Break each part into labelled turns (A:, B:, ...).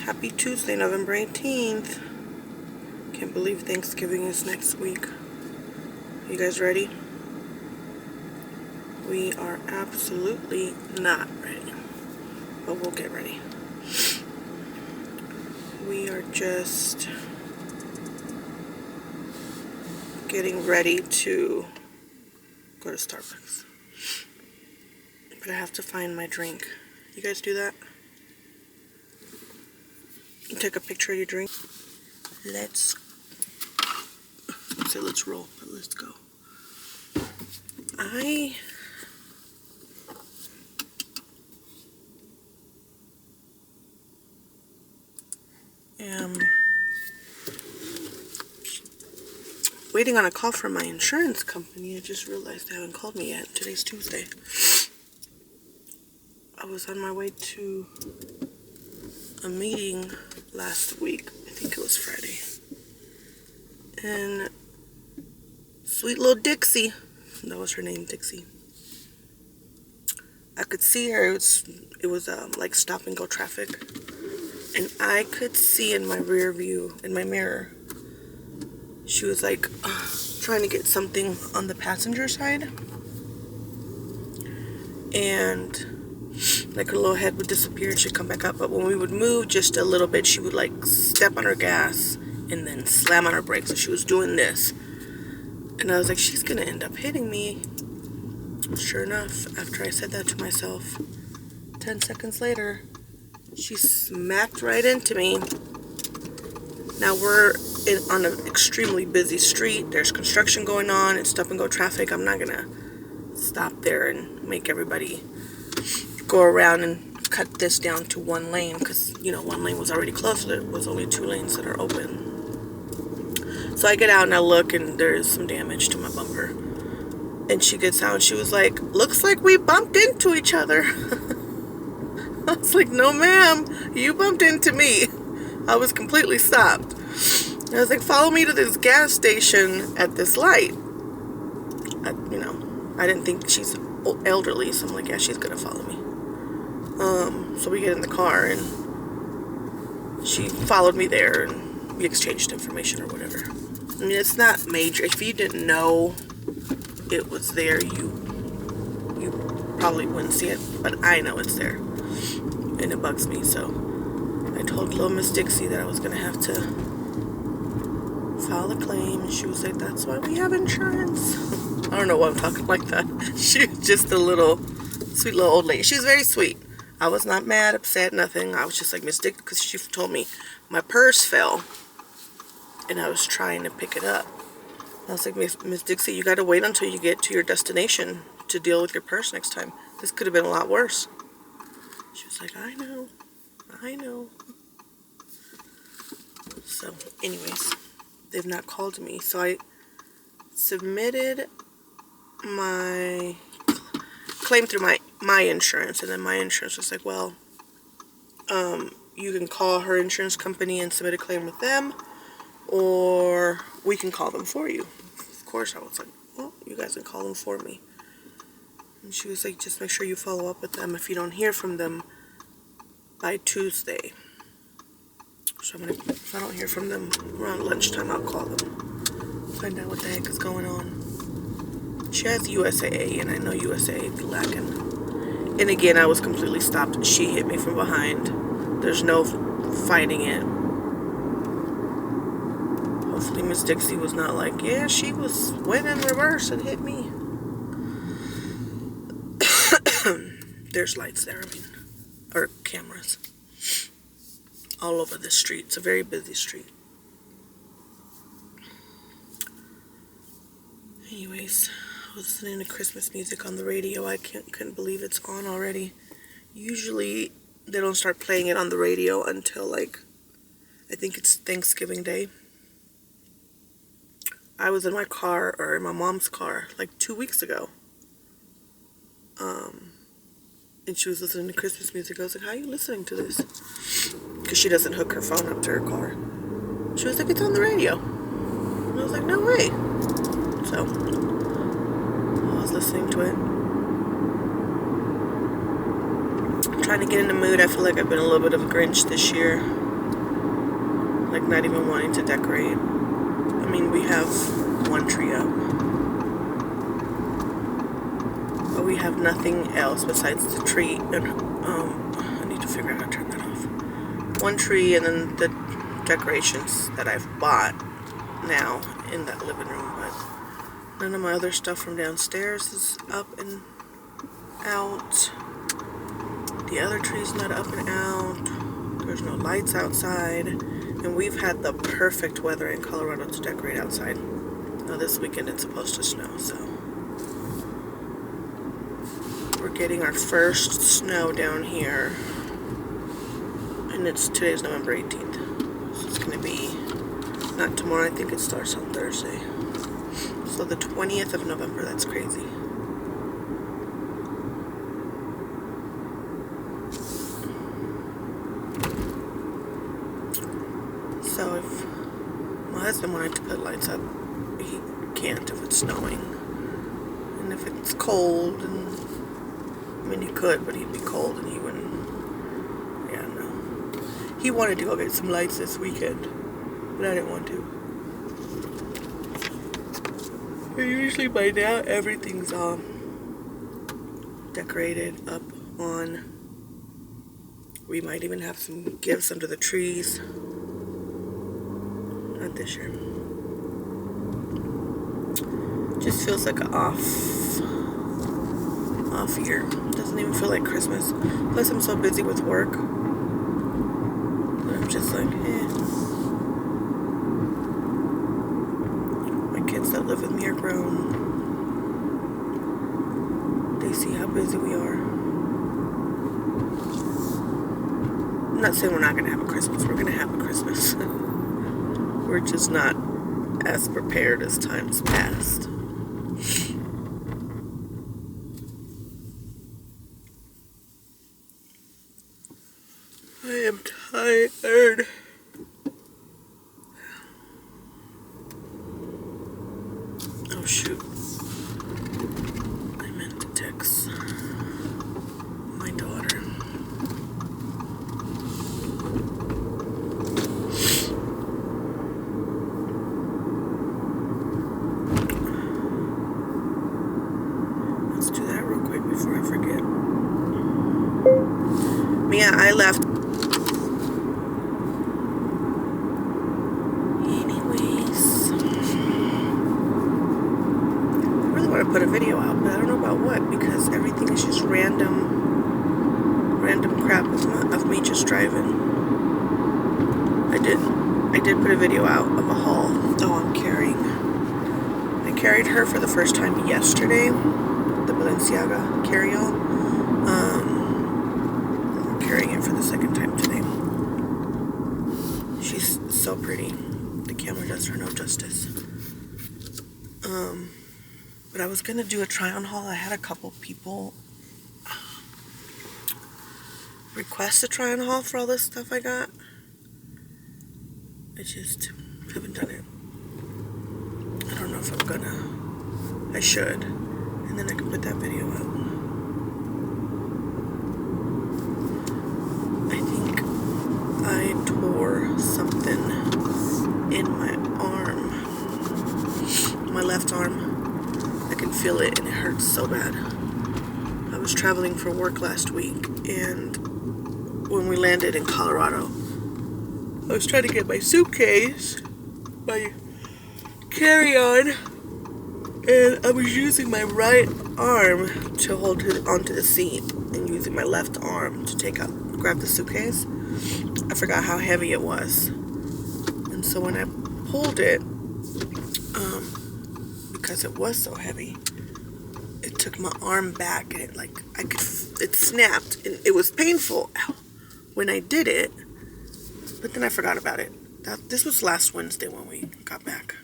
A: Happy Tuesday, November 18th. Can't believe Thanksgiving is next week. You guys ready? We are absolutely not ready, but we'll get ready. We are just getting ready to go to Starbucks. But I have to find my drink. You guys do that? You take a picture of your drink. Let's roll, but let's go. I am waiting on a call from my insurance company. I just realized they haven't called me yet. Today's Tuesday. I was on my way to a meeting last week. I think it was Friday. And sweet little Dixie, that was her name, Dixie. I could see her. It was like stop and go traffic. And I could see in my rear view, in my mirror, she was like trying to get something on the passenger side. And like her little head would disappear and she'd come back up. But when we would move just a little bit, she would like step on her gas and then slam on her brakes. So she was doing this. And I was like, she's going to end up hitting me. Sure enough, after I said that to myself, 10 seconds later, she smacked right into me. Now we're on an extremely busy street. There's construction going on. It's stop and go traffic. I'm not going to stop there and make everybody go around and cut this down to one lane because, you know, one lane was already closed. There was only 2 lanes that are open. So I get out and I look and there's some damage to my bumper. And she gets out and she was like, looks like we bumped into each other. I was like, no ma'am, you bumped into me. I was completely stopped. And I was like, follow me to this gas station at this light. I didn't think she's elderly, so I'm like, yeah, she's gonna follow me. So we get in the car and she followed me there and we exchanged information or whatever. I mean, it's not major. If you didn't know it was there, you probably wouldn't see it, but I know it's there and it bugs me. So I told little Miss Dixie that I was gonna have to file a claim, and she was like, that's why we have insurance. I don't know why I'm talking like that. She was just a little sweet little old lady. She was very sweet. I was not mad, upset, nothing. I was just like, Miss Dixie, because she told me my purse fell and I was trying to pick it up. I was like, Miss Dixie, you got to wait until you get to your destination to deal with your purse next time. This could have been a lot worse. She was like, I know. So, anyways, they've not called me. So I submitted my claim through my insurance, and then my insurance was like, well, you can call her insurance company and submit a claim with them, or we can call them for you. Of course, I was like, well, you guys can call them for me. And she was like, just make sure you follow up with them if you don't hear from them by Tuesday. So if I don't hear from them around lunchtime, I'll call them, find out what the heck is going on. She has USAA, and I know USAA be lacking. And again, I was completely stopped. She hit me from behind. There's no fighting it. Hopefully Miss Dixie was not like, yeah, she went in reverse and hit me. There's lights there, or cameras all over the street. It's a very busy street. Anyways, I was listening to Christmas music on the radio. I couldn't believe it's on already. Usually they don't start playing it on the radio until like, I think it's Thanksgiving Day. I was in my car, or in my mom's car, like 2 weeks ago. And she was listening to Christmas music. I was like, how are you listening to this? Because she doesn't hook her phone up to her car. She was like, it's on the radio. And I was like, no way. So I was listening to it. I'm trying to get in the mood. I feel like I've been a little bit of a Grinch this year. Like, not even wanting to decorate. I mean, we have one tree up. But we have nothing else besides the tree. And, I need to figure out how to turn that off. One tree and then the decorations that I've bought now in that living room. But none of my other stuff from downstairs is up and out. The other tree's not up and out. There's no lights outside. And we've had the perfect weather in Colorado to decorate outside. Now this weekend it's supposed to snow, so we're getting our first snow down here. And today's November 18th. So it's gonna be not tomorrow, I think it starts on Thursday. So the 20th of November, that's crazy. So if my husband wanted to put lights up, he can't if it's snowing. And if it's cold, and I mean he could, but he'd be cold and he wouldn't. Yeah, no. He wanted to go get some lights this weekend, but I didn't want to. And usually by now everything's all decorated up on. We might even have some gifts under the trees. Not this year. Just feels like an off year. Doesn't even feel like Christmas. Plus I'm so busy with work that I'm just like, My kids that live with me are grown. They see how busy we are. I'm not saying we're not going to have a Christmas. We're going to have a Christmas. We're just not as prepared as times past. I am tired. Oh shoot. I meant to text my daughter. Let's do that real quick before I forget. Mia, I left. To put a video out, but I don't know about what, because everything is just random crap of me just driving. I did put a video out of a haul. Oh, I carried her for the first time yesterday, the Balenciaga carry-all. I'm carrying it for the second time today. She's so pretty. The camera does her no justice. But I was going to do a try-on haul. I had a couple people request a try-on haul for all this stuff I got. I just haven't done it. I don't know if I'm gonna. I should. And then I can put that video out. I think I tore something in my arm. My left arm. I can feel it and it hurts so bad. I was traveling for work last week, and when we landed in Colorado, I was trying to get my suitcase, my carry-on, and I was using my right arm to hold onto the seat and using my left arm to grab the suitcase. I forgot how heavy it was. And so when I pulled it, because it was so heavy, it took my arm back, and it snapped, and it was painful when I did it, but then I forgot about it. This was last Wednesday when we got back.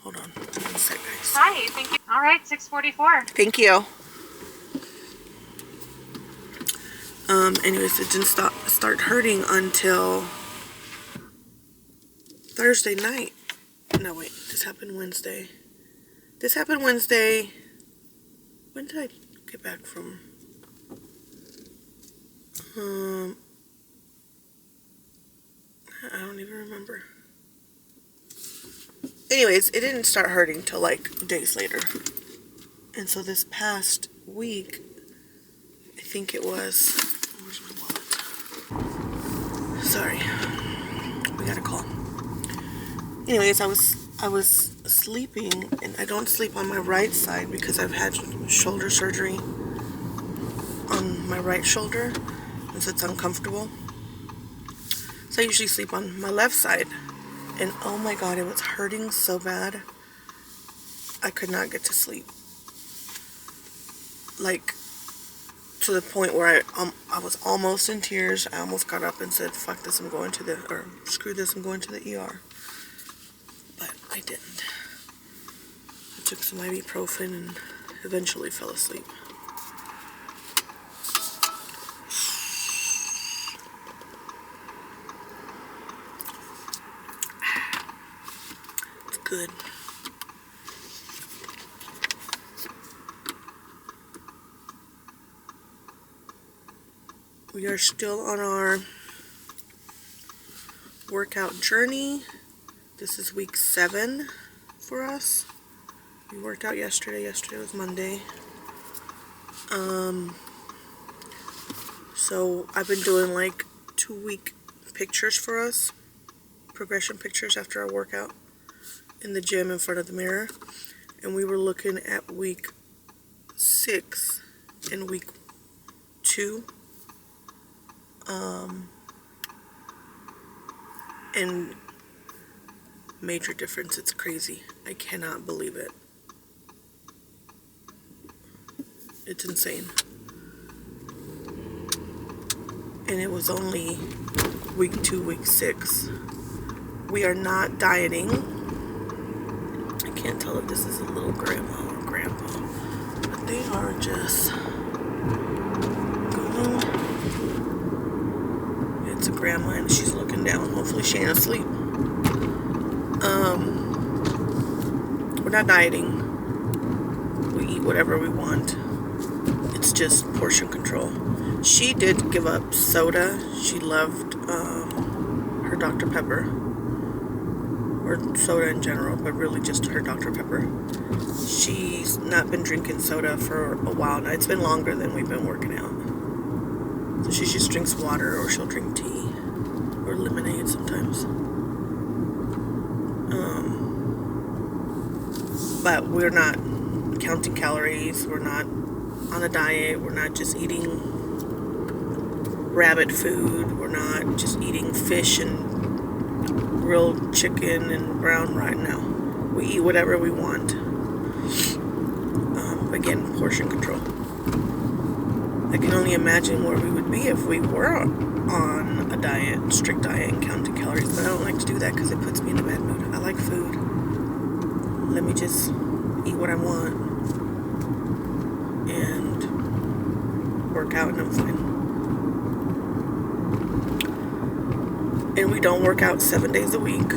A: Hold on, one sec, guys.
B: Hi, thank you. All right, 6:44.
A: Thank you. Anyways, it didn't start hurting until Thursday night. No, wait, this happened Wednesday. When did I get back from? I don't even remember. Anyways, it didn't start hurting till like days later. And so this past week, I think it was, where's my wallet? Sorry, we got a call. Anyways, I was sleeping, and I don't sleep on my right side because I've had shoulder surgery on my right shoulder, and so it's uncomfortable. So I usually sleep on my left side, and oh my god, it was hurting so bad. I could not get to sleep. Like, to the point where I was almost in tears. I almost got up and said, fuck this, I'm going to or screw this, I'm going to the ER. But I didn't. I took some ibuprofen and eventually fell asleep. It's good. We are still on our workout journey. This is week 7 for us. We worked out yesterday. Yesterday was Monday. So I've been doing like 2-week pictures for us. Progression pictures after our workout in the gym in front of the mirror. And we were looking at week 6 and week 2. And major difference. It's crazy. I cannot believe it. It's insane. And it was only week 2, week 6. We are not dieting. I can't tell if this is a little grandma or grandpa, but they are just going. It's a grandma and she's looking down. Hopefully she ain't asleep. We're not dieting. We eat whatever we want. It's just portion control. She did give up soda. She loved her Dr. Pepper. Or soda in general, but really just her Dr. Pepper. She's not been drinking soda for a while now. It's been longer than we've been working out. So she just drinks water, or she'll drink tea. Or lemonade sometimes. But we're not counting calories. We're not on a diet. We're not just eating rabbit food. We're not just eating fish and grilled chicken and brown rice. No, we eat whatever we want. Again, portion control. I can only imagine where we would be if we were on a diet, strict diet, and counting calories. But I don't like to do that because it puts me in a bad mood. I like food. Let me just eat what I want and work out, and I'm fine. And we don't work out 7 days a week.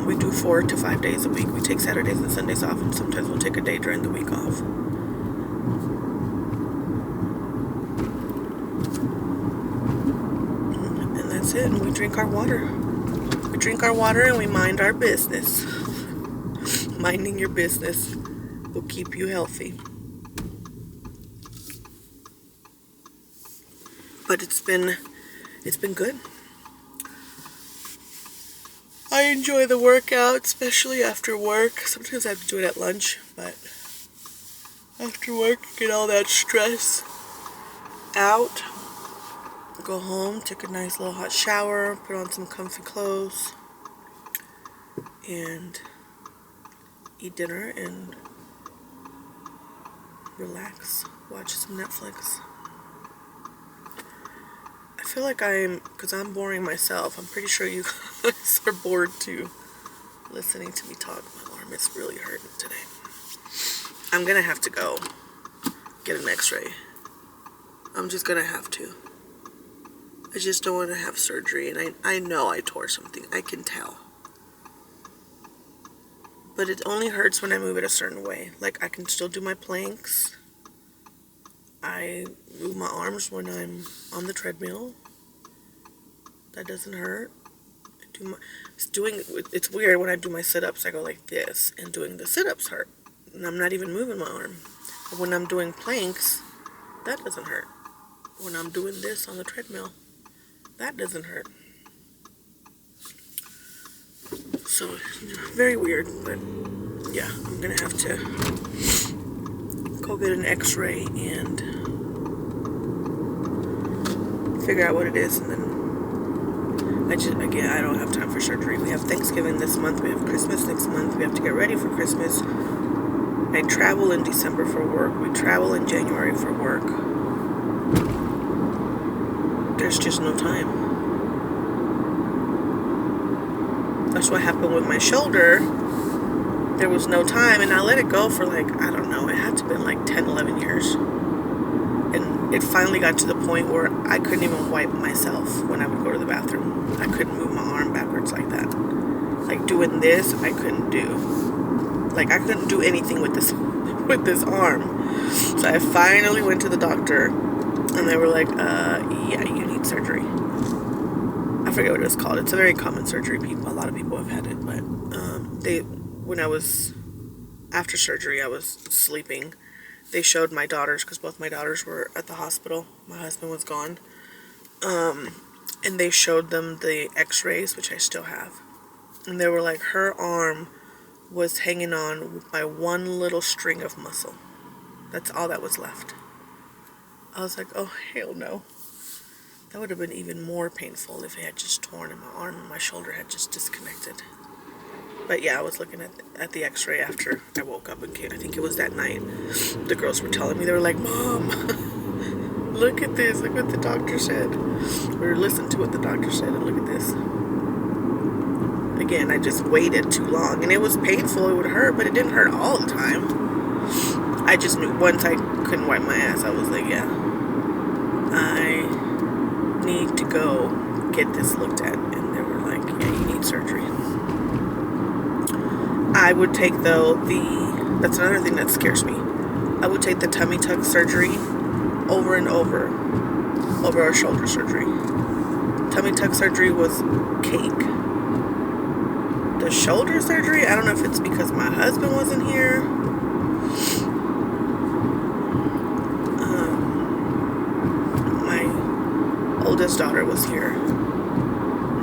A: We do 4 to 5 days a week. We take Saturdays and Sundays off, and sometimes we'll take a day during the week off. And that's it. And we drink our water. We drink our water and we mind our business. Minding your business will keep you healthy. But it's been good. I enjoy the workout, especially after work. Sometimes I have to do it at lunch, but after work, get all that stress out. Go home, take a nice little hot shower, put on some comfy clothes, and eat dinner and relax, watch some Netflix. I feel like because I'm boring myself, I'm pretty sure you guys are bored too, listening to me talk. My arm is really hurting today. I'm gonna have to go get an x-ray. I'm just gonna have to. I just don't want to have surgery, and I know I tore something. I can tell. But it only hurts when I move it a certain way. Like, I can still do my planks. I move my arms when I'm on the treadmill. That doesn't hurt. It's weird when I do my sit-ups, I go like this, and doing the sit-ups hurt. And I'm not even moving my arm. But when I'm doing planks, that doesn't hurt. When I'm doing this on the treadmill, that doesn't hurt. So, very weird, but yeah, I'm gonna have to go get an x-ray and figure out what it is, and then I don't have time for surgery. We have Thanksgiving this month, we have Christmas next month, we have to get ready for Christmas. I travel in December for work, we travel in January for work. There's just no time. That's what happened with my shoulder. There was no time, and I let it go for like, I don't know, it had to have been like 10, 11 years. And it finally got to the point where I couldn't even wipe myself when I would go to the bathroom. I couldn't move my arm backwards like that. Like doing this, I couldn't do. Like I couldn't do anything with this arm. So I finally went to the doctor, and they were like, yeah, you need surgery. I forget what it was called. It's a very common surgery. A lot of people have had it, but when I was after surgery, I was sleeping. They showed my daughters, because both my daughters were at the hospital. My husband was gone. And they showed them the x-rays, which I still have. And they were like, her arm was hanging on by one little string of muscle. That's all that was left. I was like, oh, hell no. That would have been even more painful if it had just torn and my arm and my shoulder had just disconnected. But yeah, I was looking at the x-ray after I woke up and came. I think it was that night. The girls were telling me, they were like, Mom, look at this. Look what the doctor said. Or listen to what the doctor said and look at this. Again, I just waited too long. And it was painful. It would hurt, but it didn't hurt all the time. I just knew once I couldn't wipe my ass, I was like, yeah, I need to go get this looked at. And they were like, yeah, you need surgery. I would take that's another thing that scares me. I would take the tummy tuck surgery over and over our shoulder surgery. Tummy tuck surgery was cake. The shoulder surgery, I don't know if it's because my husband wasn't here. My oldest daughter was here.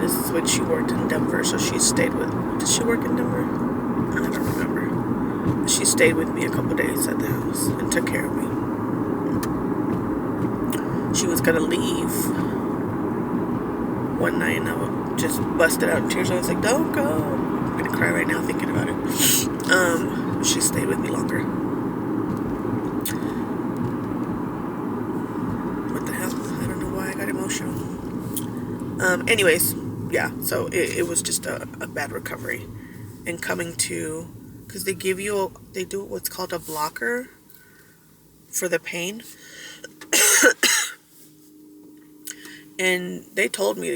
A: This is when she worked in Denver, so she stayed with. Did she work in Denver? I don't remember. She stayed with me a couple days at the house and took care of me. She was gonna leave one night, and I just busted out in tears. I was like, "Don't go!" I'm gonna cry right now thinking about it. She stayed with me longer. What the hell? I don't know why I got emotional. Anyways, yeah. So it was just a bad recovery. And coming to, because they do what's called a blocker for the pain. And they told me,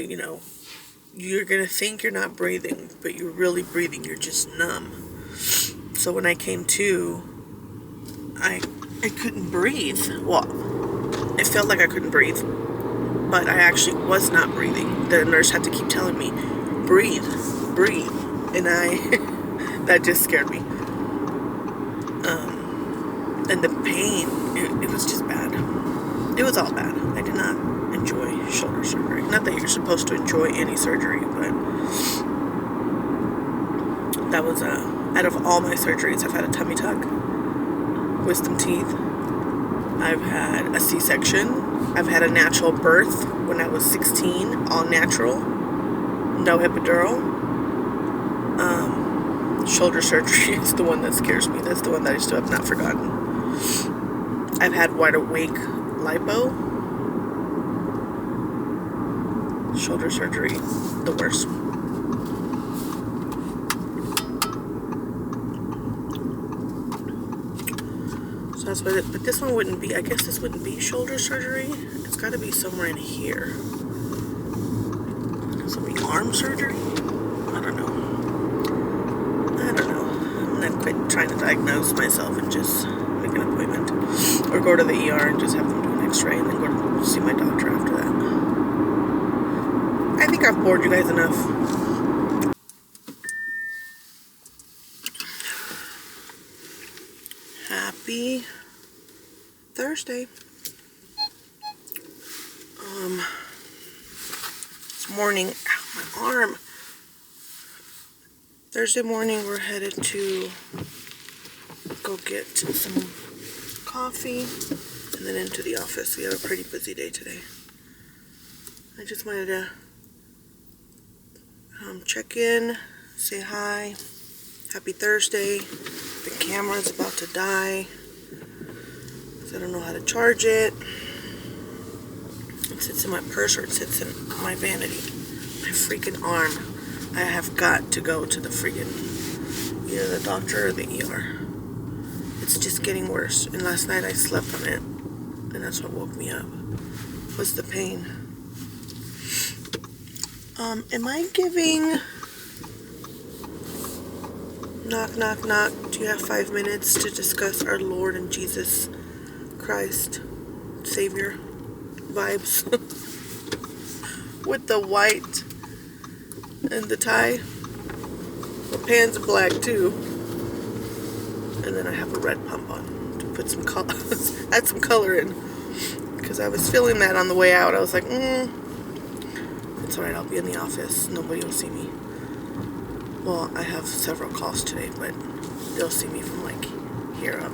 A: you're going to think you're not breathing, but you're really breathing. You're just numb. So when I came to, I couldn't breathe. Well, it felt like I couldn't breathe, but I actually was not breathing. The nurse had to keep telling me, breathe, breathe. And that just scared me. And the pain, it was just bad. It was all bad. I did not enjoy shoulder surgery. Not that you're supposed to enjoy any surgery, but that was out of all my surgeries, I've had a tummy tuck, wisdom teeth, I've had a C-section, I've had a natural birth when I was 16, all natural, no epidural. Shoulder surgery is the one that scares me. That's the one that I still have not forgotten. I've had wide awake lipo. Shoulder surgery, the worst. So that's what but this one wouldn't be, I guess this wouldn't be shoulder surgery. It's got to be somewhere in here. This will be arm surgery? I don't know. I'm gonna quit trying to diagnose myself and just make an appointment. Or go to the ER and just have them do an x-ray and then go to see my doctor after that. I think think I've bored you guys enough. Happy Thursday. This morning, ow, my arm. Thursday morning, we're headed to go get some coffee and then into the office. We have a pretty busy day today. I just wanted to check in, say hi. Happy Thursday. The camera's about to die, so I don't know how to charge it. It sits in my purse or it sits in my vanity. My freaking arm. I have got to go to the freaking either the doctor or the ER. It's just getting worse. And last night I slept on it, and that's what woke me up. Was the pain. Am I giving... Knock, knock, knock. Do you have 5 minutes to discuss our Lord and Jesus Christ, Savior vibes? With the white and the tie. The pants are black too. And then I have a red pump on to put some color, add some color in. Because I was feeling that on the way out. I was like, it's alright, I'll be in the office. Nobody will see me. Well, I have several calls today, but they'll see me from like here up.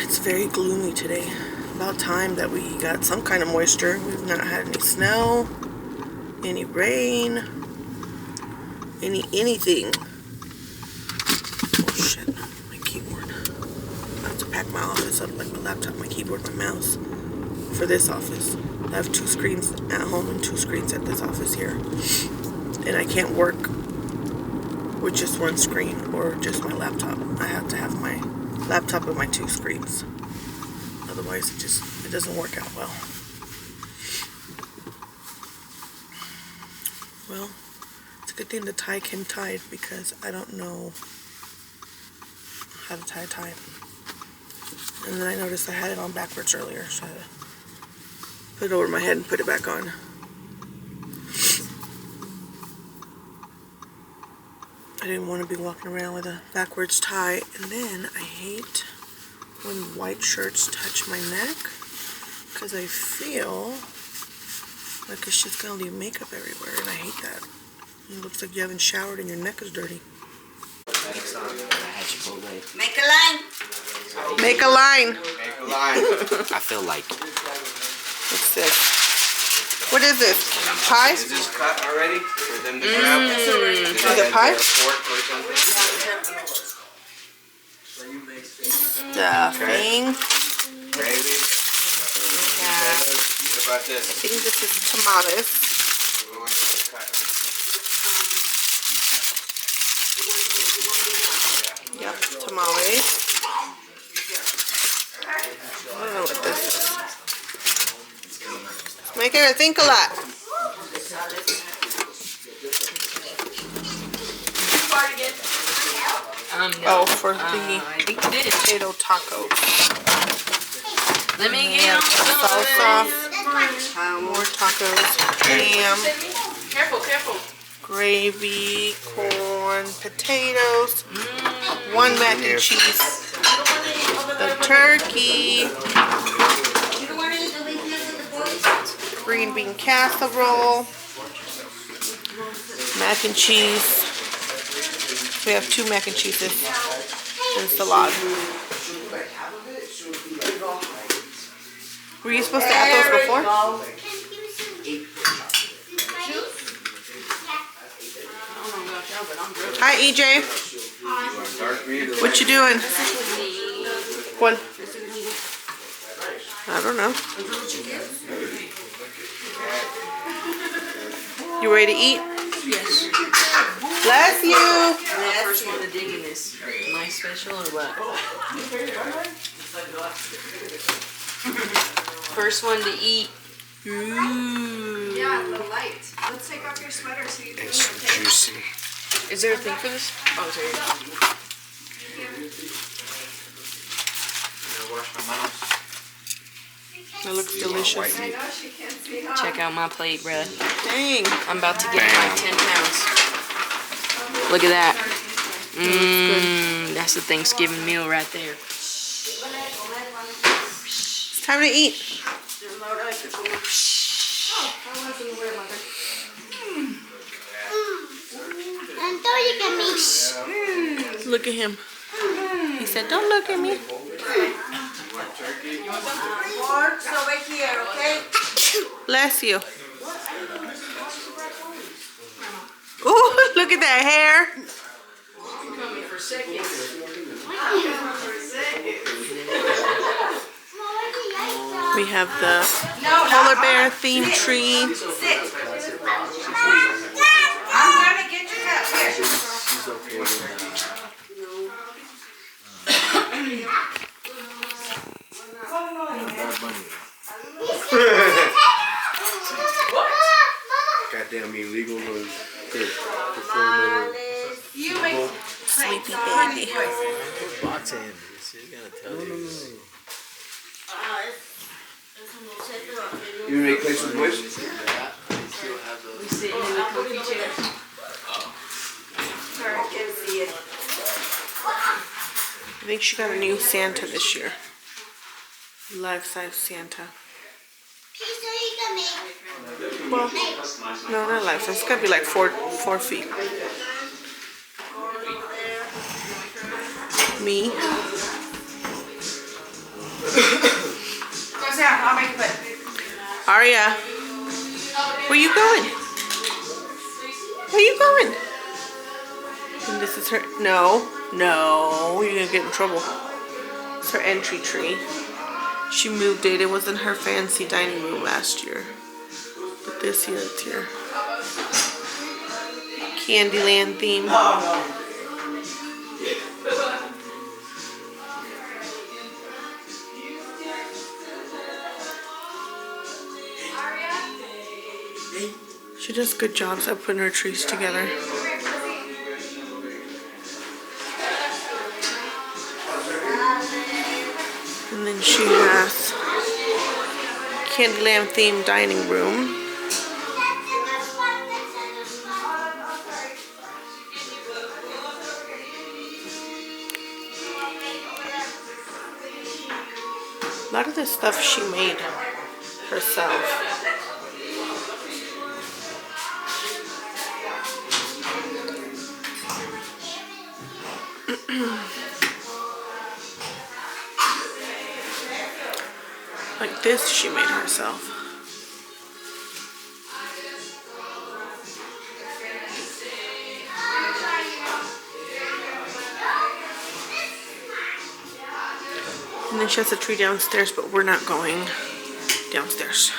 A: It's very gloomy today. About time that we got some kind of moisture. We've not had any snow, any rain, anything. Oh shit, my keyboard. I have to pack my office up, like my laptop, my keyboard, my mouse for this office. I have 2 screens at home and 2 screens at this office here. And I can't work with just 1 screen or just my laptop. I have to have my laptop and my 2 screens. Otherwise it doesn't work out well. Well, it's a good thing the tie came tied because I don't know how to tie a tie. And then I noticed I had it on backwards earlier, so I had to put it over my head and put it back on. I didn't want to be walking around with a backwards tie. And then I hate when white shirts touch my neck because I feel like it's just going to leave makeup everywhere, and I hate that. It looks like you haven't showered and your neck is dirty.
C: Make a line.
A: Make a line.
D: Make a line. I feel like.
A: What's this? What is this? Pie?
D: Is this cut already for them to grab?
A: Is it pie?
D: Fork or something?
A: Stuffing.
D: Gravy.
A: Yeah.
D: What about
A: I
D: this?
A: think this is tomatoes.
D: We want this cut.
A: Yep, tamales. I don't know what this is. Making her think a lot. Oh, for the
C: I think you did.
A: potato tacos.
C: Let me
A: We have salsa, more tacos, ham,
C: Careful.
A: gravy, corn, potatoes, 1 mac and cheese, the turkey, green bean casserole, mac and cheese. We have 2 mac and cheeses and salad. Were you supposed to add those before? Hi, EJ.
D: Dark meat or
A: What you doing? What? I don't know. You ready to eat?
C: Yes.
A: Bless you.
C: First one to dig in this. My special or what? First one to eat.
A: Ooh.
E: Yeah, the light. Let's take off your sweater so you can
D: It's juicy.
C: Is there a thing for this? Oh, sorry.
D: Wash my mouth.
A: That looks delicious.
E: I know she can't see how.
C: Check out my plate, bruh.
A: Dang.
C: I'm about to get like 10 pounds. Look at that. That's the Thanksgiving meal right there.
A: It's time to eat. Look at him. He said, "Don't look at me." Bless you. Oh, look at that hair. We have the polar bear themed tree.
E: I'm gonna get your cup. Here.
D: Goddamn illegal was performing.
E: You make
A: Sleepy baby.
F: Boxing. She's gonna tell you.
D: You make play some boys?
C: We sitting in the comfy chair.
E: Sorry, I can't see it.
A: I think she got a new Santa this year. Life-size Santa. Well, no, not life-size. It's gotta be like 4 feet. Me.
E: Go down, I'll make it.
A: Aria, where you going? Where you going? And this is her. No, you're gonna get in trouble. It's her entry tree. She moved it. It was in her fancy dining room last year, but this year it's here. Candyland theme. She does good jobs at putting her trees together. And then she has Candyland themed dining room. A lot of this stuff she made herself. Like this she made herself. And then she has a tree downstairs, but we're not going downstairs.